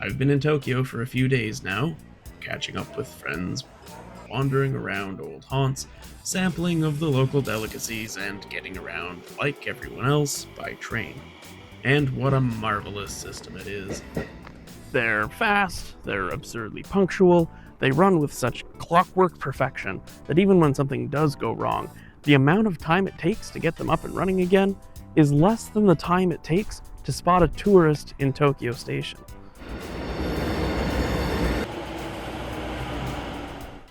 I've been in Tokyo for a few days now, catching up with friends, wandering around old haunts, sampling of the local delicacies, and getting around, like everyone else, by train. And what a marvelous system it is. They're fast, they're absurdly punctual, they run with such clockwork perfection that even when something does go wrong, the amount of time it takes to get them up and running again is less than the time it takes to spot a tourist in Tokyo Station.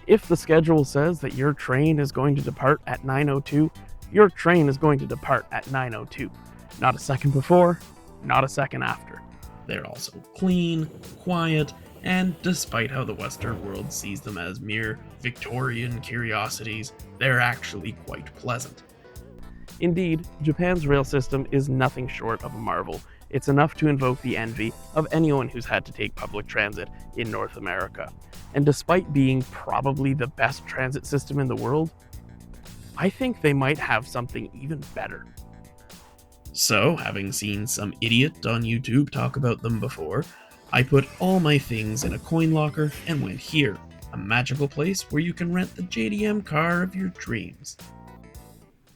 If the schedule says that your train is going to depart at 9:02, your train is going to depart at 9:02. Not a second before, not a second after. They're also clean, quiet, and despite how the Western world sees them as mere Victorian curiosities, they're actually quite pleasant. Indeed, Japan's rail system is nothing short of a marvel. It's enough to invoke the envy of anyone who's had to take public transit in North America. And despite being probably the best transit system in the world, I think they might have something even better. So, having seen some idiot on YouTube talk about them before, I put all my things in a coin locker and went here, a magical place where you can rent the JDM car of your dreams.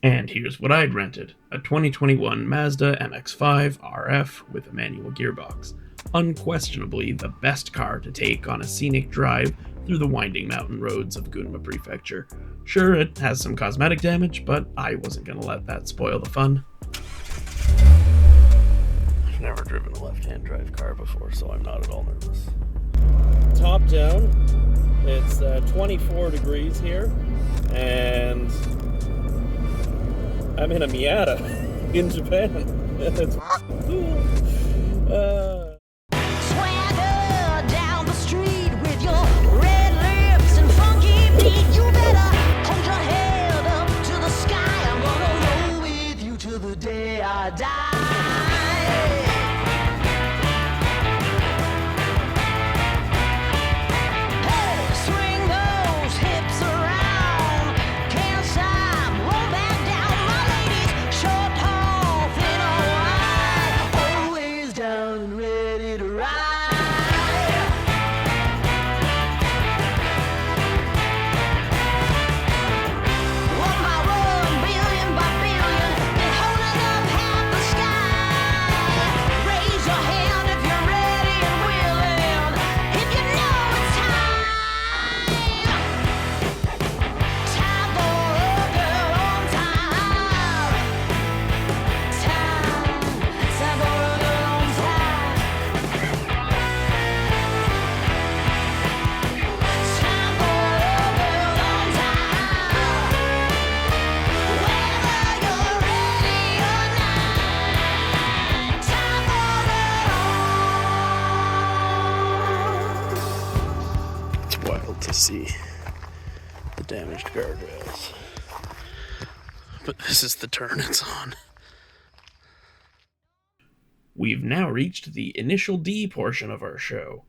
And here's what I'd rented, a 2021 Mazda MX-5 RF with a manual gearbox. Unquestionably the best car to take on a scenic drive through the winding mountain roads of Gunma Prefecture. Sure, it has some cosmetic damage, but I wasn't gonna let that spoil the fun. I've never driven a left-hand drive car before, so I'm not at all nervous. Top down, it's 24 degrees here, and I'm in a Miata in Japan. It's cool. Swagger down the street with your red lips and funky beat. You better hold your head up to the sky. I'm gonna roll with you till the day I die. Hey, swing those hips around. Can't stop, roll back down. My ladies, short, tall, thin or wide, always down and ready to ride. One by one, billion by billion, been holding up half the sky. Raise your hand if you're ready and willing, if you know it's time. Time for a girl on time. Time for a girl on time. Time for a girl on time. Whether you're ready or not, time for It's wild to see the damaged guardrails. But this is the turn it's on. We've now reached the Initial D portion of our show.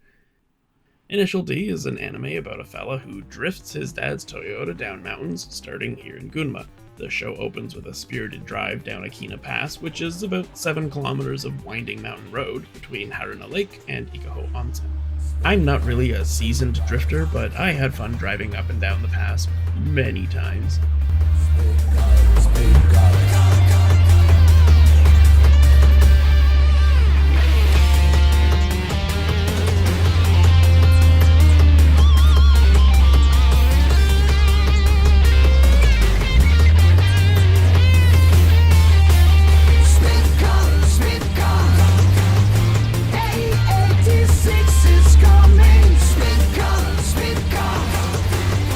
Initial D is an anime about a fella who drifts his dad's Toyota down mountains, starting here in Gunma. The show opens with a spirited drive down Akina Pass, which is about 7 kilometers of winding mountain road between Haruna Lake and Ikaho Onsen. I'm not really a seasoned drifter, but I had fun driving up and down the pass many times. Sweet car. 86 is coming. Sweet car.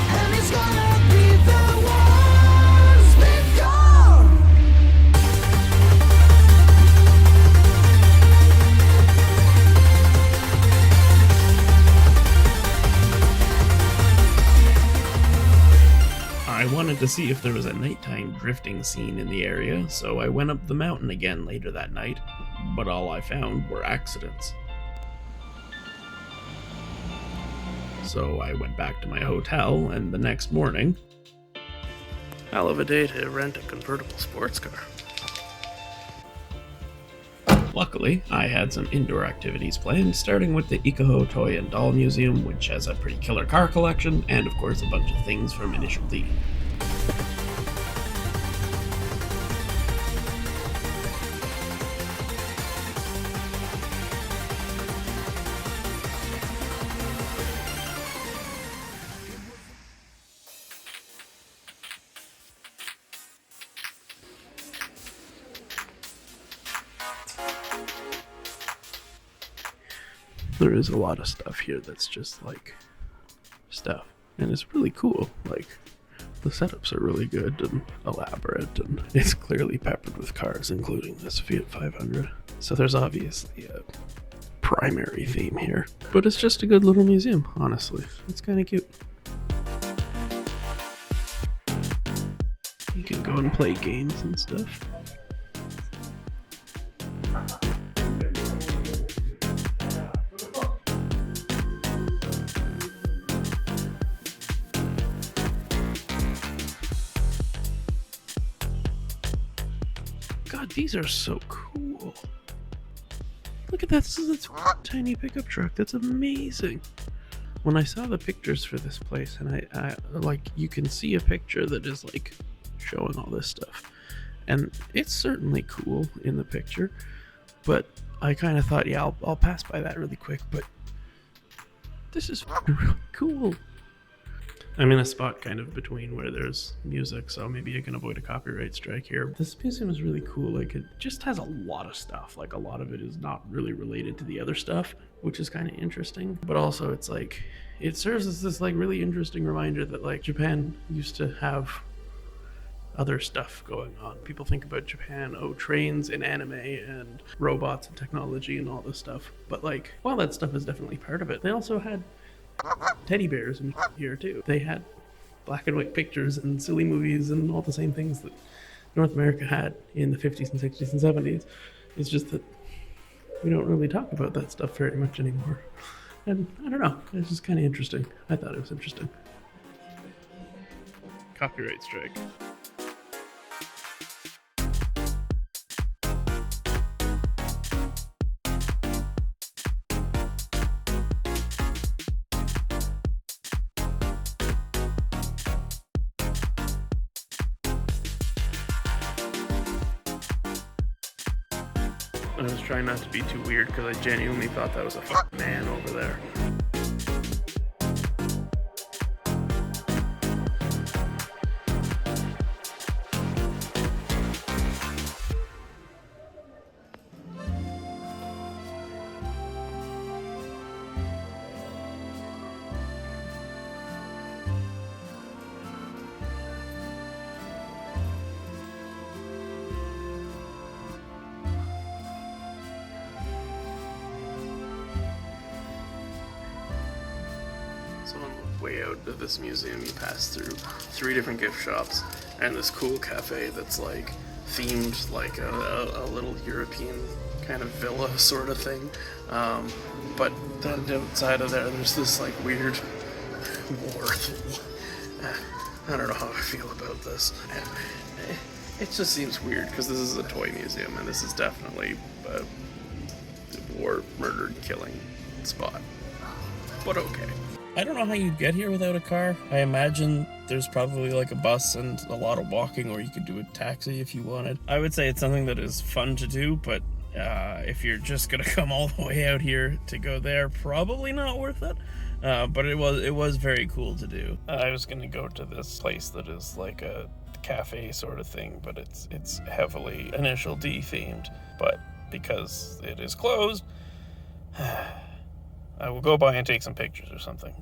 And it's gonna be the one. Sweet car. I wanted to see if there was a nighttime drifting scene in the area, so I went up the mountain again later that night, but all I found were accidents. So I went back to my hotel, and the next morning... Hell of a day to rent a convertible sports car. Luckily, I had some indoor activities planned, starting with the Ikaho Toy and Doll Museum, which has a pretty killer car collection, and of course a bunch of things from Initial D. There is a lot of stuff here that's just like stuff, and it's really cool. Like, the setups are really good and elaborate, and it's clearly peppered with cars, including this Fiat 500. So there's obviously a primary theme here, but it's just a good little museum, honestly. It's kind of cute. You can go and play games and stuff. God, these are so cool. Look at that. This is a tiny pickup truck. That's amazing. When I saw the pictures for this place, and I like, you can see a picture that is like showing all this stuff, and it's certainly cool in the picture, but I kind of thought, yeah, I'll pass by that really quick, but this is really cool. I'm in a spot kind of between where there's music, so maybe I can avoid a copyright strike here. This museum is really cool. Like, it just has a lot of stuff. Like, a lot of it is not really related to the other stuff, which is kind of interesting. But also, it's like, it serves as this like really interesting reminder that like Japan used to have other stuff going on. People think about Japan, oh, trains and anime and robots and technology and all this stuff. But like, while that stuff is definitely part of it, they also had teddy bears and here too. They had black and white pictures and silly movies and all the same things that North America had in the 50s and 60s and 70s. It's just that we don't really talk about that stuff very much anymore. And I don't know, it's just kind of interesting. I thought it was interesting. Copyright strike. I was trying not to be too weird because I genuinely thought that was a fucking man over there. So on the way out of this museum, you pass through 3 different gift shops and this cool cafe that's like themed like a little European kind of villa sort of thing. But then outside of there, there's this like weird war thing. I don't know how I feel about this. It just seems weird because this is a toy museum and this is definitely a war, murder, killing spot. But okay. I don't know how you'd get here without a car. I imagine there's probably like a bus and a lot of walking, or you could do a taxi if you wanted. I would say it's something that is fun to do, but if you're just gonna come all the way out here to go there, probably not worth it. But it was very cool to do. I was gonna go to this place that is like a cafe sort of thing, but it's heavily Initial D themed. But because it is closed, I will go by and take some pictures or something.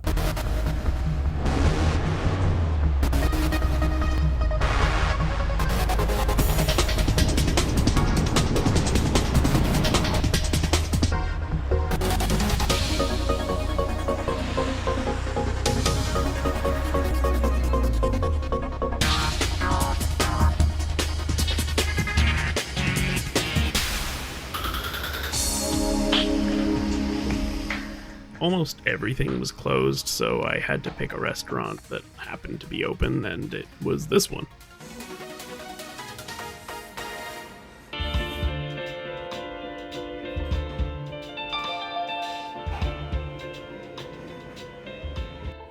almost everything was closed, so I had to pick a restaurant that happened to be open, and it was this one.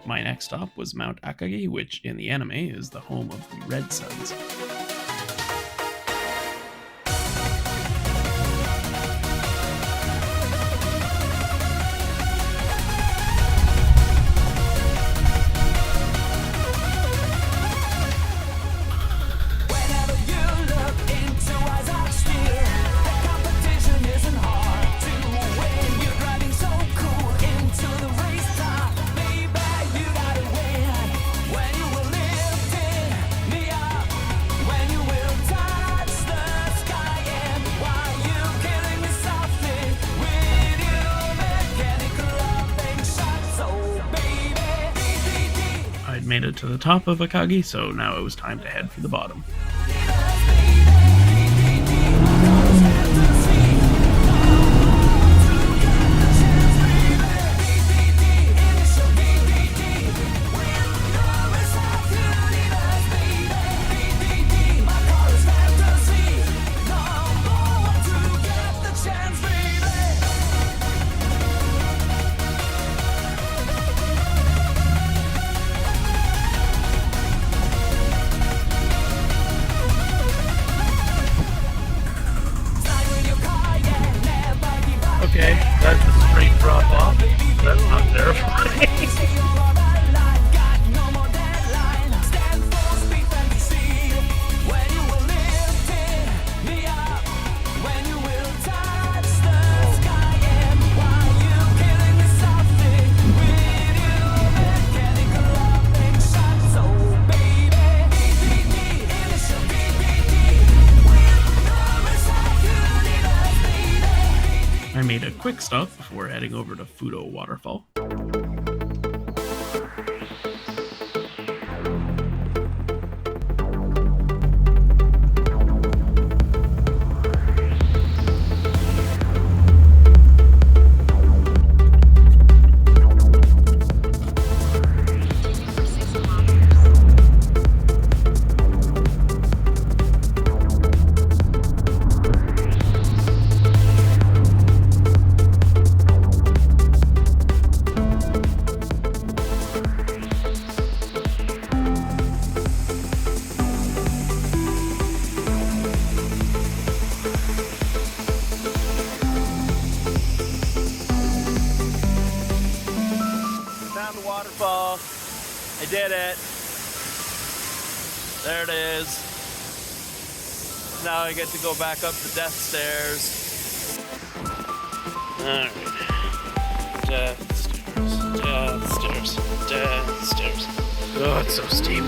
My next stop was Mount Akagi, which in the anime is the home of the Red Suns. Whenever you look into eyes of steel, the competition isn't hard to win. You're driving so cool into the race car, baby, you gotta win. When you will lift me up, when you will touch the sky, and while you killing me softly with your mechanical loving shot, so baby, I'd made it to the top of Akagi, so now it was time to head for the bottom. Okay, that's a straight drop off. That's not terrifying. I made a quick stop before heading over to Fudo Waterfall. Found the waterfall. I did it. There it is. Now I get to go back up the death stairs. Alright. Death stairs, death stairs, death stairs. Oh, it's so steep.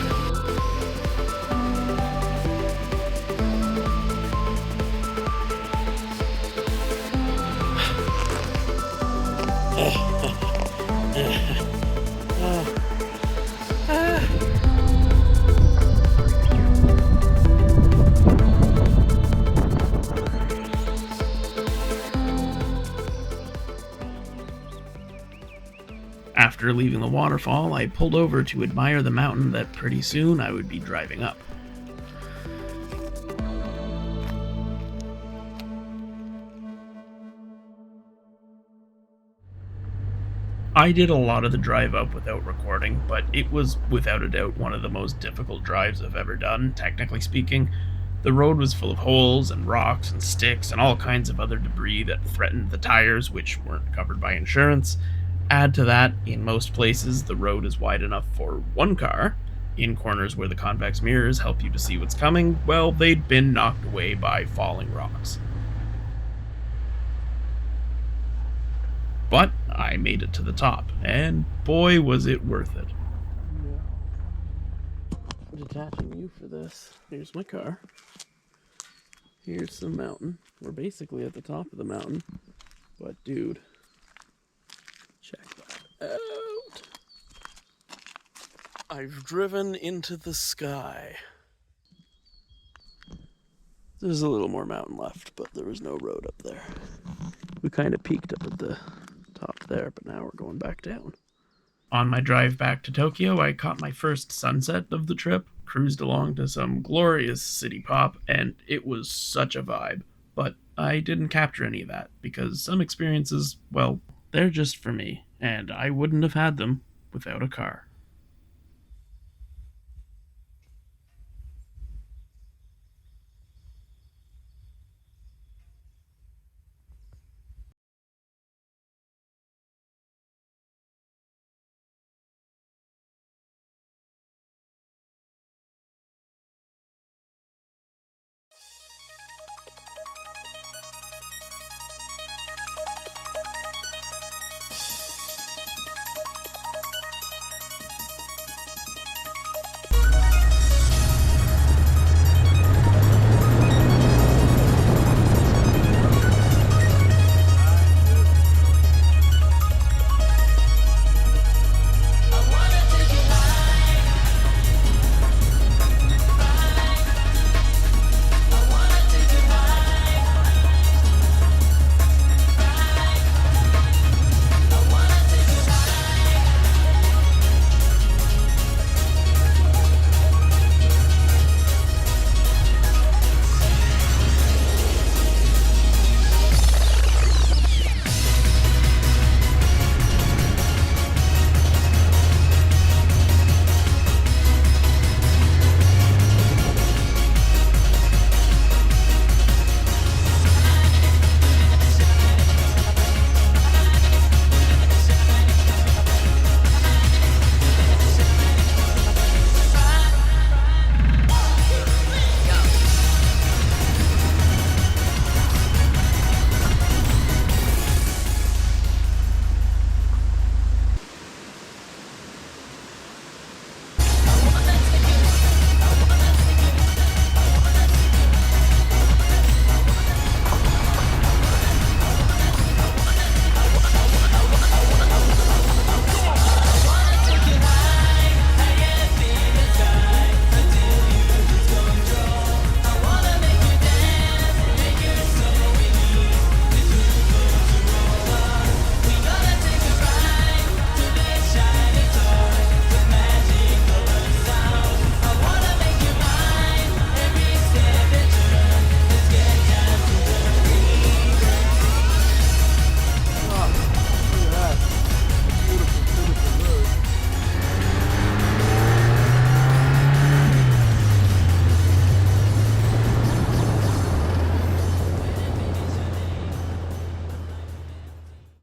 After leaving the waterfall, I pulled over to admire the mountain that pretty soon I would be driving up. I did a lot of the drive up without recording, but it was without a doubt one of the most difficult drives I've ever done, technically speaking. The road was full of holes and rocks and sticks and all kinds of other debris that threatened the tires, which weren't covered by insurance. Add to that, in most places, the road is wide enough for one car. In corners where the convex mirrors help you to see what's coming, well, they'd been knocked away by falling rocks. But I made it to the top, and boy was it worth it. I'm detaching you for this. Here's my car. Here's the mountain. We're basically at the top of the mountain. But dude, check that out. I've driven into the sky. There's a little more mountain left, but there was no road up there. We kind of peaked up at the top up there, but now we're going back down. On my drive back to Tokyo, I caught my first sunset of the trip, cruised along to some glorious city pop, and it was such a vibe. But I didn't capture any of that, because some experiences, well, they're just for me, and I wouldn't have had them without a car.